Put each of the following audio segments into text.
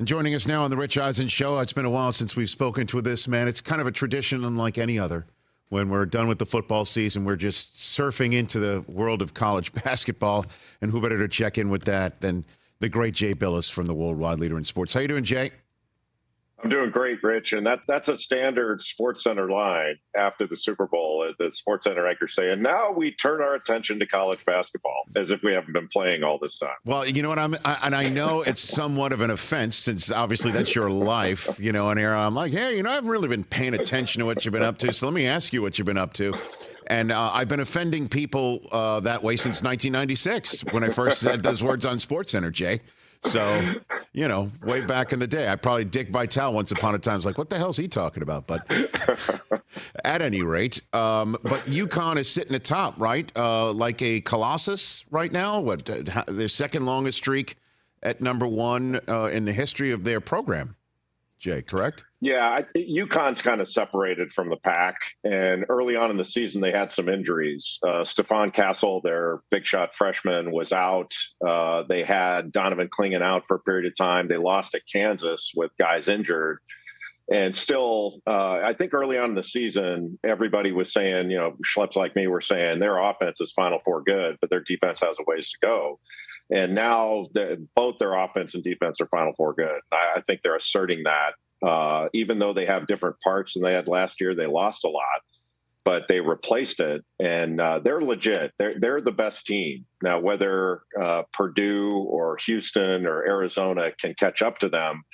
And joining us now on the Rich Eisen Show, it's been a while since we've spoken to this man. It's kind of a tradition unlike any other. When we're done with the football season, we're just surfing into the world of college basketball. And who better to check in with that than the great Jay Bilas from the Worldwide Leader in Sports. How you doing, Jay? I'm doing great, Rich, and that's a standard SportsCenter line after the Super Bowl. The SportsCenter anchor saying, "Now we turn our attention to college basketball," as if we haven't been playing all this time. Well, you know what? I know it's somewhat of an offense since obviously that's your life, an era. I'm like, hey, I haven't really been paying attention to what you've been up to, so let me ask you what you've been up to. And I've been offending people that way since 1996 when I first said those words on SportsCenter, Jay. So, way back in the day, I probably Dick Vitale once upon a time was like, what the hell's he talking about? But at any rate, but UConn is sitting atop, right? Like a colossus right now. Their second longest streak at number one in the history of their program. Jay, correct? Yeah, UConn's kind of separated from the pack. And early on in the season, they had some injuries. Stephon Castle, their big shot freshman, was out. They had Donovan Clingan out for a period of time. They lost at Kansas with guys injured. And still, I think early on in the season, everybody was saying, schleps like me were saying their offense is Final Four good, but their defense has a ways to go. And now both their offense and defense are Final Four good. I think they're asserting that. Even though they have different parts than they had last year, they lost a lot, but they replaced it, and they're legit. They're the best team. Now, whether Purdue or Houston or Arizona can catch up to them,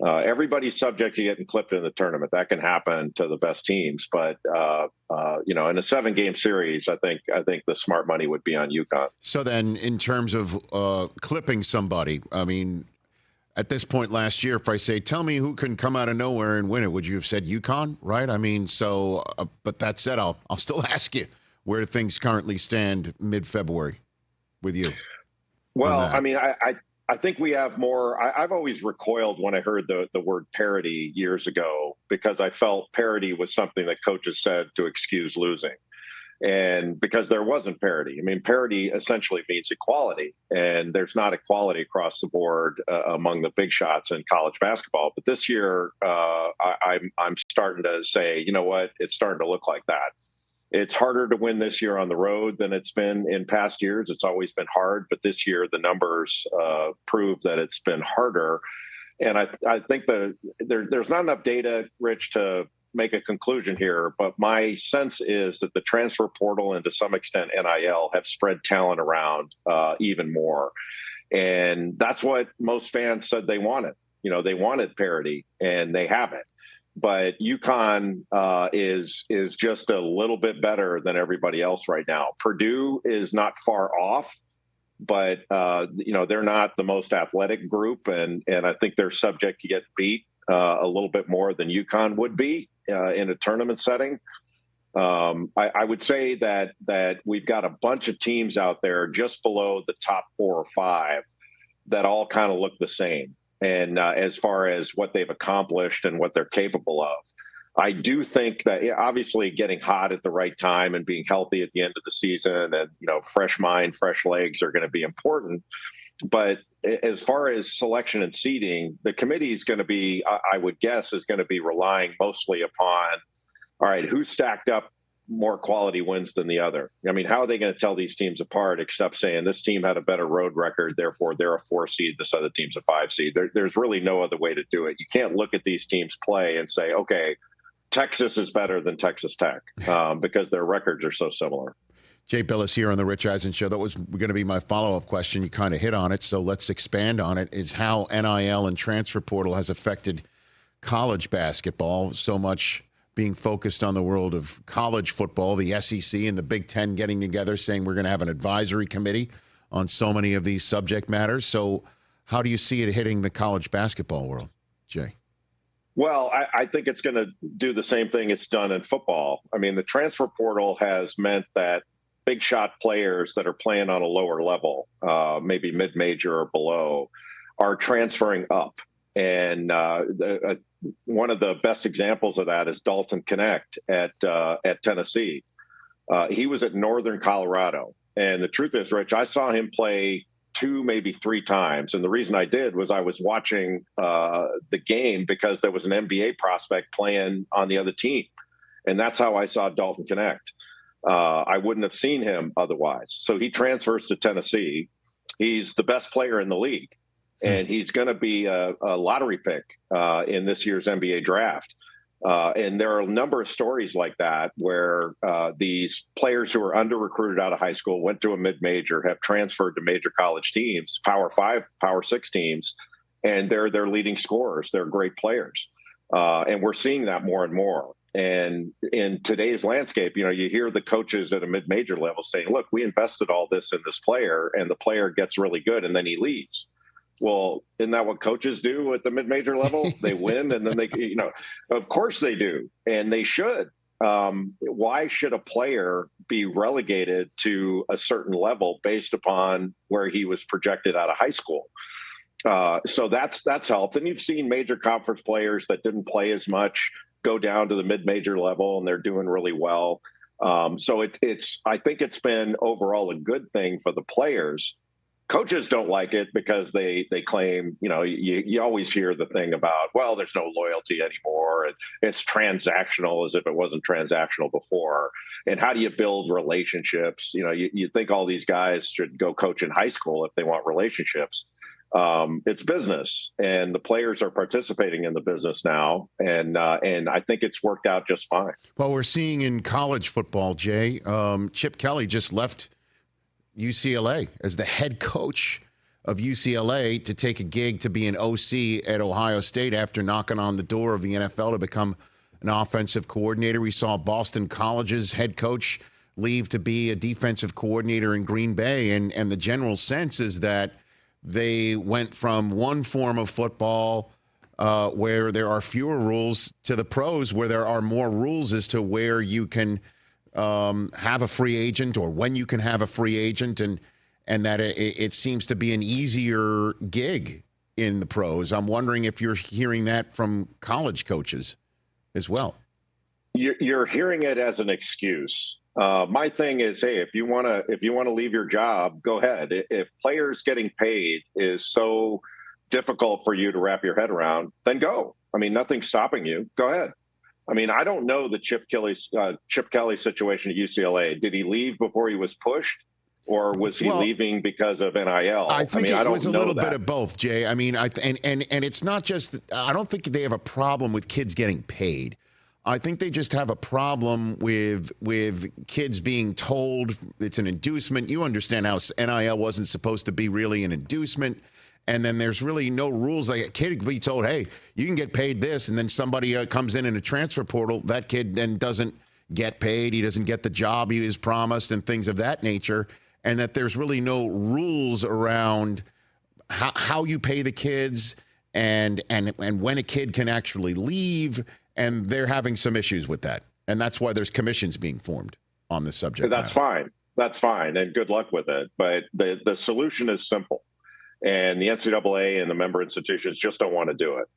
everybody's subject to getting clipped in the tournament. That can happen to the best teams, but in a 7-game series, I think the smart money would be on UConn. So then, in terms of clipping somebody, I mean, at this point last year, if I say, tell me who can come out of nowhere and win it, would you have said UConn, right? I mean, so, but that said, I'll still ask you where things currently stand mid-February with you. Well, I mean, I think we have more. I've always recoiled when I heard the word parity years ago because I felt parity was something that coaches said to excuse losing. And because there wasn't parity. I mean, parity essentially means equality, and there's not equality across the board among the big shots in college basketball. But this year, I'm starting to say, you know what? It's starting to look like that. It's harder to win this year on the road than it's been in past years. It's always been hard, but this year the numbers prove that it's been harder. And I think there's not enough data, Rich, to make a conclusion here, but my sense is that the transfer portal and to some extent NIL have spread talent around even more. And that's what most fans said they wanted. They wanted parity, and they have it. But UConn is just a little bit better than everybody else right now. Purdue is not far off, but they're not the most athletic group, and I think they're subject to get beat a little bit more than UConn would be in a tournament setting. I would say that we've got a bunch of teams out there just below the top 4 or 5 that all kind of look the same. And as far as what they've accomplished and what they're capable of, I do think that obviously getting hot at the right time and being healthy at the end of the season and, fresh mind, fresh legs are going to be important. But as far as selection and seeding, the committee is going to be, I would guess, is going to be relying mostly upon, all right, who stacked up more quality wins than the other? I mean, how are they going to tell these teams apart except saying this team had a better road record, therefore they're a 4 seed, this other team's a 5 seed? There's really no other way to do it. You can't look at these teams play and say, okay, Texas is better than Texas Tech because their records are so similar. Jay Bilas here on the Rich Eisen Show. That was going to be my follow-up question. You kind of hit on it, so let's expand on it, is how NIL and transfer portal has affected college basketball, so much being focused on the world of college football, the SEC and the Big Ten getting together saying we're going to have an advisory committee on so many of these subject matters. So how do you see it hitting the college basketball world, Jay? Well, I think it's going to do the same thing it's done in football. I mean, the transfer portal has meant that big shot players that are playing on a lower level, maybe mid-major or below, are transferring up. And one of the best examples of that is Dalton Connect at Tennessee. He was at Northern Colorado. And the truth is, Rich, I saw him play 2, maybe 3 times. And the reason I did was I was watching the game because there was an NBA prospect playing on the other team. And that's how I saw Dalton connect. I wouldn't have seen him otherwise. So he transfers to Tennessee. He's the best player in the league. And he's going to be a lottery pick in this year's NBA draft. And there are a number of stories like that where these players who are under-recruited out of high school went to a mid-major, have transferred to major college teams, Power 5, Power 6 teams, and they're leading scorers. They're great players. And we're seeing that more and more. And in today's landscape, you hear the coaches at a mid-major level saying, look, we invested all this in this player, and the player gets really good, and then he leaves. Well, isn't that what coaches do at the mid-major level? They win, and then they, of course they do, and they should. Why should a player be relegated to a certain level based upon where he was projected out of high school? So that's helped. And you've seen major conference players that didn't play as much go down to the mid-major level, and they're doing really well. So I think it's been overall a good thing for the players. Coaches don't like it because they claim, you always hear the thing about, well, there's no loyalty anymore, and it's transactional, as if it wasn't transactional before. And how do you build relationships? You think all these guys should go coach in high school if they want relationships. It's business, and the players are participating in the business now, and I think it's worked out just fine. Well, we're seeing in college football, Jay, Chip Kelly just left UCLA as the head coach of UCLA to take a gig to be an OC at Ohio State after knocking on the door of the NFL to become an offensive coordinator. We saw Boston College's head coach leave to be a defensive coordinator in Green Bay, and the general sense is that they went from one form of football where there are fewer rules to the pros where there are more rules as to where you can have a free agent or when you can have a free agent, and that it seems to be an easier gig in the pros. I'm wondering if you're hearing that from college coaches as well. You're hearing it as an excuse. My thing is, hey, if you want to leave your job, go ahead. If players getting paid is so difficult for you to wrap your head around, then go. I mean, nothing's stopping you. Go ahead. I mean, I don't know the Chip Kelly situation at UCLA. Did he leave before he was pushed, or was he leaving because of NIL? I think it was a little bit of both, Jay. I mean, and it's not just. I don't think they have a problem with kids getting paid. I think they just have a problem with kids being told it's an inducement. You understand how NIL wasn't supposed to be really an inducement. And then there's really no rules. Like a kid could be told, hey, you can get paid this. And then somebody comes in a transfer portal. That kid then doesn't get paid. He doesn't get the job he was promised and things of that nature. And that there's really no rules around how you pay the kids and when a kid can actually leave. And they're having some issues with that. And that's why there's commissions being formed on this subject. That's fine. That's fine. And good luck with it. But the solution is simple. And the NCAA and the member institutions just don't want to do it.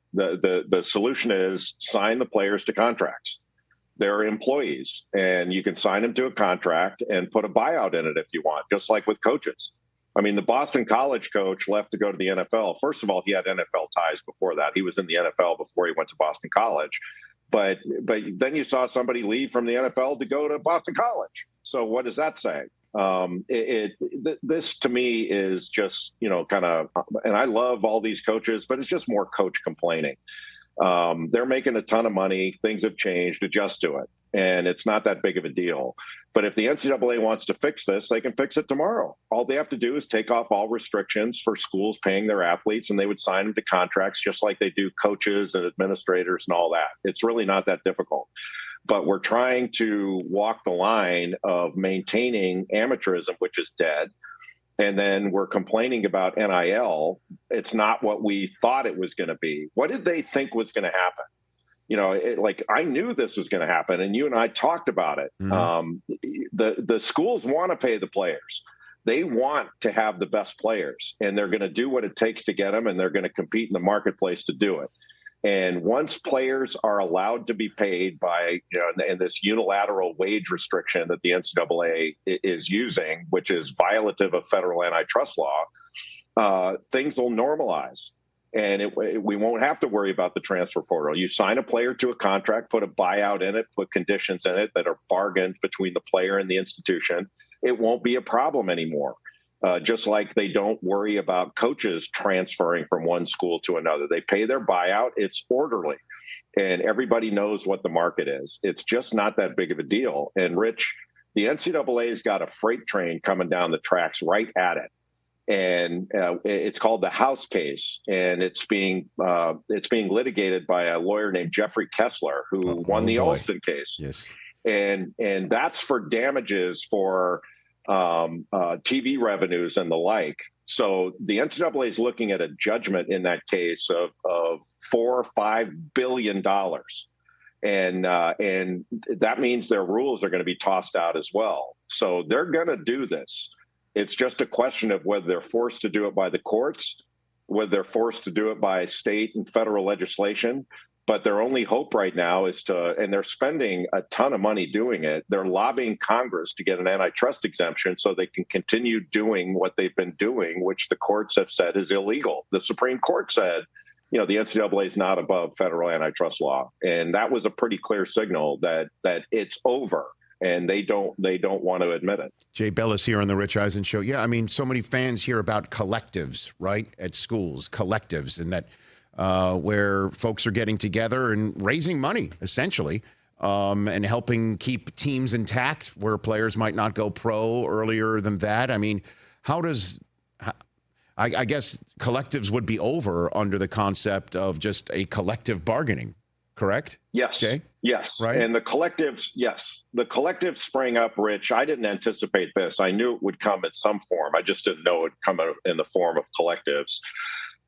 The solution is sign the players to contracts. They're employees, and you can sign them to a contract and put a buyout in it if you want, just like with coaches. I mean, the Boston College coach left to go to the NFL. First of all, he had NFL ties before that. He was in the NFL before he went to Boston College. But then you saw somebody leave from the NFL to go to Boston College. So what does that say? This to me is just, kind of, and I love all these coaches, but it's just more coach complaining. They're making a ton of money. Things have changed. Adjust to it. And it's not that big of a deal. But if the NCAA wants to fix this, they can fix it tomorrow. All they have to do is take off all restrictions for schools paying their athletes, and they would sign them to contracts just like they do coaches and administrators and all that. It's really not that difficult. But we're trying to walk the line of maintaining amateurism, which is dead. And then we're complaining about NIL. It's not what we thought it was going to be. What did they think was going to happen? I knew this was going to happen, and you and I talked about it. Mm-hmm. The schools want to pay the players. They want to have the best players, and they're going to do what it takes to get them, and they're going to compete in the marketplace to do it. And once players are allowed to be paid by, and this unilateral wage restriction that the NCAA is using, which is violative of federal antitrust law, things will normalize. And we won't have to worry about the transfer portal. You sign a player to a contract, put a buyout in it, put conditions in it that are bargained between the player and the institution. It won't be a problem anymore. Just like they don't worry about coaches transferring from one school to another. They pay their buyout. It's orderly. And everybody knows what the market is. It's just not that big of a deal. And, Rich, the NCAA's got a freight train coming down the tracks right at it. And it's called the House case, and it's being litigated by a lawyer named Jeffrey Kessler, who won the Alston case. Yes, and that's for damages for TV revenues and the like. So the NCAA is looking at a judgment in that case of $4 or $5 billion, and that means their rules are going to be tossed out as well. So they're going to do this. It's just a question of whether they're forced to do it by the courts, whether they're forced to do it by state and federal legislation. But their only hope right now is and they're spending a ton of money doing it. They're lobbying Congress to get an antitrust exemption so they can continue doing what they've been doing, which the courts have said is illegal. The Supreme Court said, the NCAA is not above federal antitrust law. And that was a pretty clear signal that it's over. And they don't want to admit it. Jay Bilas here on the Rich Eisen Show. Yeah, I mean, so many fans hear about collectives, right, at schools, collectives, and that where folks are getting together and raising money, essentially, and helping keep teams intact where players might not go pro earlier than that. I mean, I guess collectives would be over under the concept of just a collective bargaining, correct? Yes. Okay. Yes. Right. And the collectives, yes. The collectives sprang up, Rich. I didn't anticipate this. I knew it would come in some form. I just didn't know it would come in the form of collectives.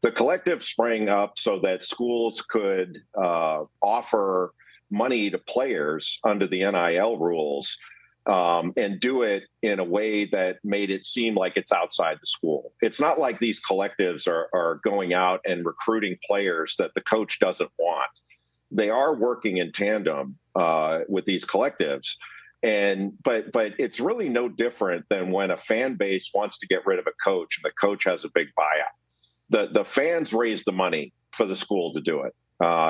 The collective sprang up so that schools could offer money to players under the NIL rules and do it in a way that made it seem like it's outside the school. It's not like these collectives are going out and recruiting players that the coach doesn't want. They are working in tandem with these collectives. But it's really no different than when a fan base wants to get rid of a coach and the coach has a big buyout. The fans raise the money for the school to do it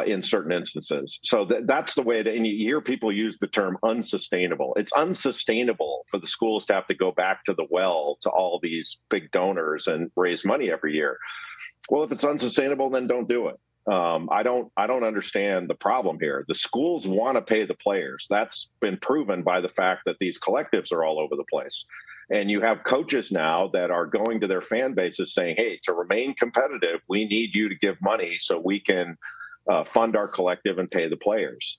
in certain instances. So that's the way and you hear people use the term unsustainable. It's unsustainable for the schools to have to go back to the well to all these big donors and raise money every year. Well, if it's unsustainable, then don't do it. I don't understand the problem here. The schools want to pay the players. That's been proven by the fact that these collectives are all over the place. And you have coaches now that are going to their fan bases saying, hey, to remain competitive, we need you to give money so we can fund our collective and pay the players.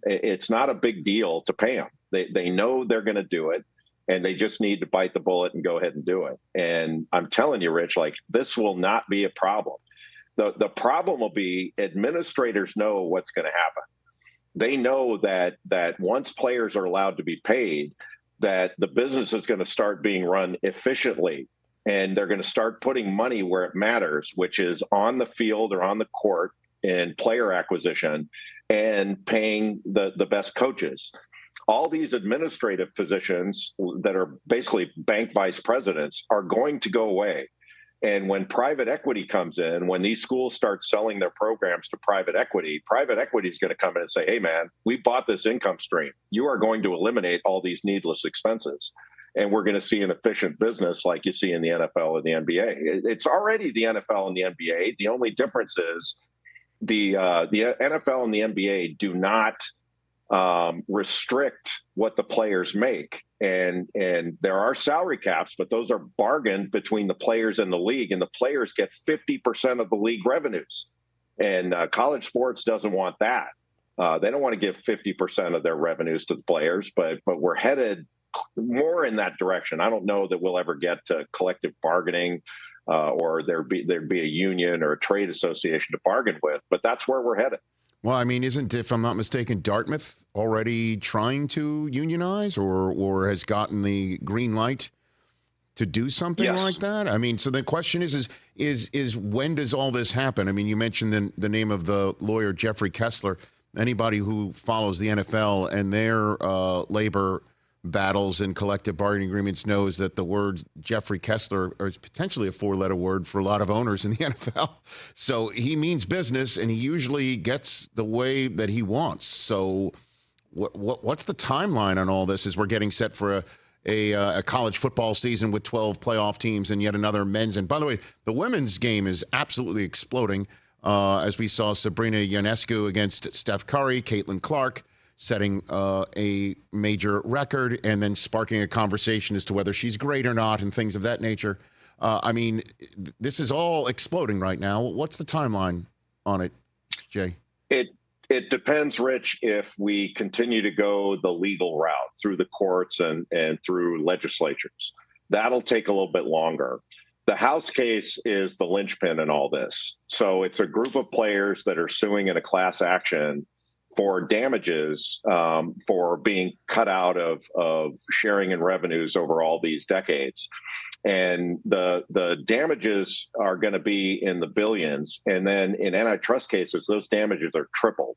It's not a big deal to pay them. They know they're going to do it, and they just need to bite the bullet and go ahead and do it. And I'm telling you, Rich, this will not be a problem. The problem will be administrators know what's going to happen. They know that once players are allowed to be paid, that the business is going to start being run efficiently, and they're going to start putting money where it matters, which is on the field or on the court in player acquisition and paying the best coaches. All these administrative positions that are basically bank vice presidents are going to go away. And when private equity comes in, when these schools start selling their programs to private equity is going to come in and say, hey, man, we bought this income stream. You are going to eliminate all these needless expenses. And we're going to see an efficient business like you see in the NFL and the NBA. It's already the NFL and the NBA. The only difference is the NFL and the NBA do not restrict what the players make. And there are salary caps, but those are bargained between the players and the league, and the players get 50% of the league revenues. And college sports doesn't want that. They don't want to give 50% of their revenues to the players, but we're headed more in that direction. I don't know that we'll ever get to collective bargaining or there'd be a union or a trade association to bargain with, but that's where we're headed. Well, I mean, isn't, if I'm not mistaken, Dartmouth already trying to unionize or has gotten the green light to do something like that? I mean, so the question is when does all this happen? I mean, you mentioned the name of the lawyer, Jeffrey Kessler. Anybody who follows the NFL and their labor battles and collective bargaining agreements knows that the word Jeffrey Kessler is potentially a 4-letter word for a lot of owners in the NFL. So he means business, and he usually gets the way that he wants. So what's the timeline on all this as we're getting set for a college football season with 12 playoff teams and yet another men's? And by the way, the women's game is absolutely exploding. As we saw Sabrina Ionescu against Steph Curry, Caitlin Clark setting a major record and then sparking a conversation as to whether she's great or not and things of that nature. I mean, this is all exploding right now. What's the timeline on it, Jay? It depends, Rich, if we continue to go the legal route through the courts and through legislatures. That'll take a little bit longer. The House case is the linchpin in all this. So it's a group of players that are suing in a class action for damages for being cut out of sharing in revenues over all these decades. And the damages are going to be in the billions. And then in antitrust cases, those damages are tripled.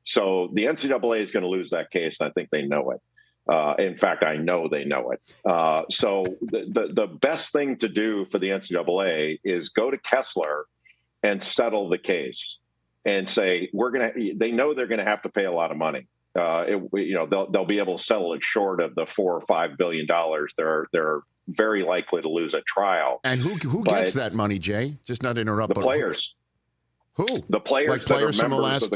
So the NCAA is going to lose that case, and I think they know it. In fact, I know they know it. So the best thing to do for the NCAA is go to Kessler and settle the case and say, they know they're going to have to pay a lot of money. They'll be able to settle it short of the $4 or $5 billion. They're very likely to lose at trial. And who gets that money, Jay? Just not to interrupt. The players. Who? The players, like players that are from members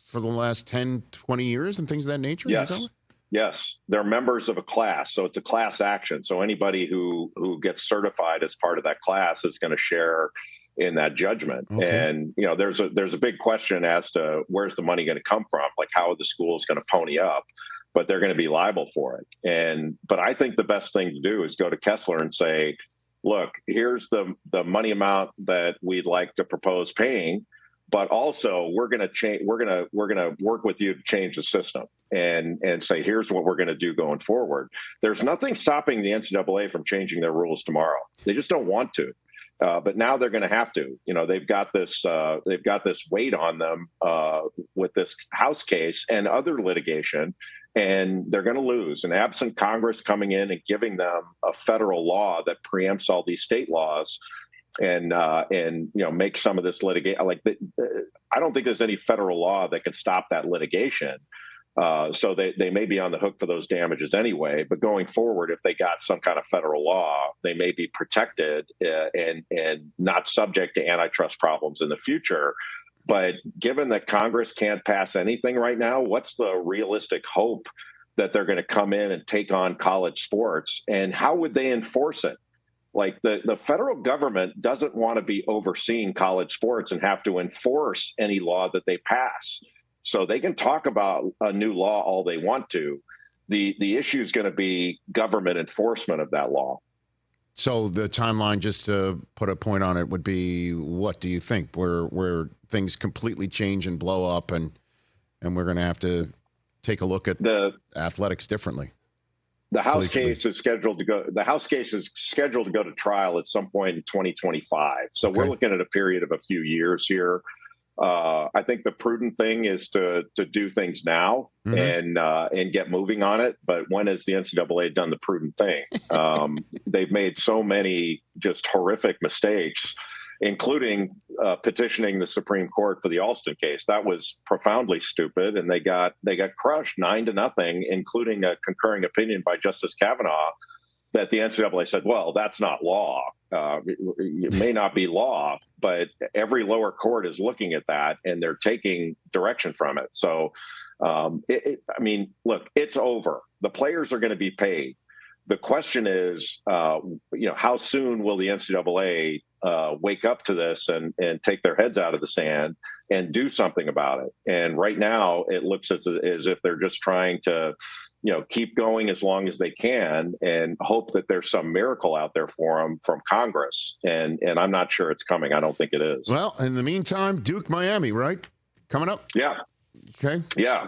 for the last 10, 20 years and things of that nature? Yes. Yes. They're members of a class. So it's a class action. So anybody who gets certified as part of that class is going to share in that judgment. Okay. And, there's a big question as to where's the money going to come from? Like, how are the schools going to pony up? But they're going to be liable for it. But I think the best thing to do is go to Kessler and say, look, here's the money amount that we'd like to propose paying, but also we're going to change. We're going to work with you to change the system and say, here's what we're going to do going forward. There's nothing stopping the NCAA from changing their rules tomorrow. They just don't want to. But now they're going to have to. They've got this weight on them with this House case and other litigation, and they're going to lose. And absent Congress coming in and giving them a federal law that preempts all these state laws, and make some of this litigation I don't think there's any federal law that can stop that litigation. So they may be on the hook for those damages anyway. But going forward, if they got some kind of federal law, they may be protected and not subject to antitrust problems in the future. But given that Congress can't pass anything right now, what's the realistic hope that they're going to come in and take on college sports? And how would they enforce it? Like the federal government doesn't want to be overseeing college sports and have to enforce any law that they pass. So they can talk about a new law all they want to. The issue is going to be government enforcement of that law. So the timeline, just to put a point on it, would be, what do you think? Where things completely change and blow up, and we're going to have to take a look at the athletics differently. The House case is scheduled to go. The House case is scheduled to go to trial at some point in 2025. So we're looking at a period of a few years here. I think the prudent thing is to do things now and get moving on it. But when has the NCAA done the prudent thing? They've made so many just horrific mistakes, including petitioning the Supreme Court for the Alston case. That was profoundly stupid, and they got crushed 9-0, including a concurring opinion by Justice Kavanaugh that the NCAA said, well, that's not law. It may not be law, but every lower court is looking at that, and they're taking direction from it. So, look, it's over. The players are going to be paid. The question is, how soon will the NCAA wake up to this and take their heads out of the sand and do something about it? And right now, it looks as if they're just trying to, keep going as long as they can and hope that there's some miracle out there for them from Congress. And I'm not sure it's coming. I don't think it is. Well, in the meantime, Duke, Miami, right? Coming up? Yeah. Okay. Yeah.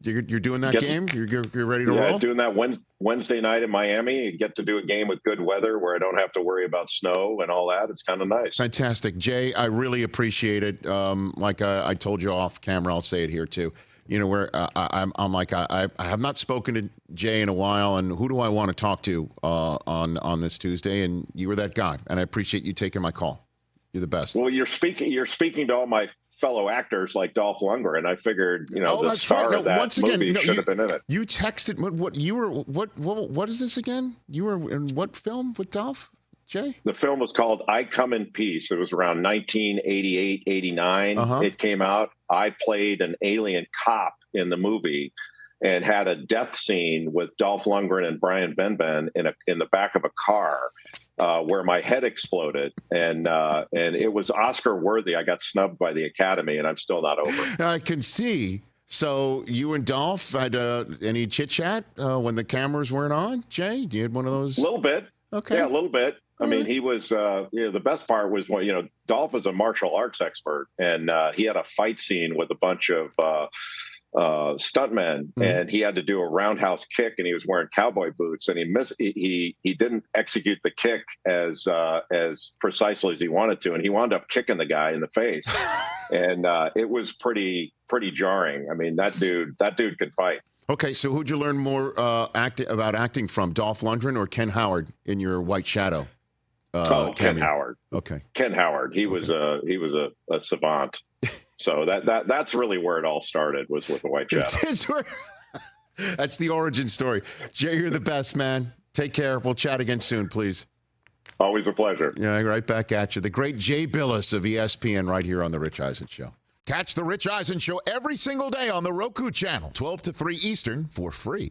You're doing that game? You're ready to roll? Yeah, doing that Wednesday night in Miami. You get to do a game with good weather where I don't have to worry about snow and all that. It's kind of nice. Fantastic. Jay, I really appreciate it. Like I told you off camera, I'll say it here too. where I'm like, I have not spoken to Jay in a while, and who do I want to talk to on this Tuesday? And you were that guy, and I appreciate you taking my call. You're the best. Well, you're speaking to all my fellow actors like Dolph Lundgren. I figured, the star right. No, of that once again, movie should have been in it. You texted what is this again? You were in what film with Dolph, Jay? The film was called I Come in Peace. It was around 1988, 89. It came out. I played an alien cop in the movie and had a death scene with Dolph Lundgren and Brian Benben in the back of a car. Where my head exploded, and it was Oscar worthy. I got snubbed by the Academy, and I'm still not over. I can see. So you and Dolph had any chit chat when the cameras weren't on, Jay? You had one of those? A little bit. Okay. Yeah, a little bit. I mean, he was. The best part was when Dolph is a martial arts expert, and he had a fight scene with a bunch of stuntmen, and he had to do a roundhouse kick, and he was wearing cowboy boots, and he missed. He didn't execute the kick as precisely as he wanted to, and he wound up kicking the guy in the face, and it was pretty jarring. I mean, that dude could fight. Okay, so who'd you learn more about acting from, Dolph Lundgren or Ken Howard in your White Shadow? Ken Howard. Okay, Ken Howard. He was a savant. So that's really where it all started, was with the White Shadow. That's the origin story. Jay, you're the best, man. Take care. We'll chat again soon, please. Always a pleasure. Yeah, right back at you. The great Jay Bilas of ESPN right here on The Rich Eisen Show. Catch The Rich Eisen Show every single day on the Roku channel, 12 to 3 Eastern, for free.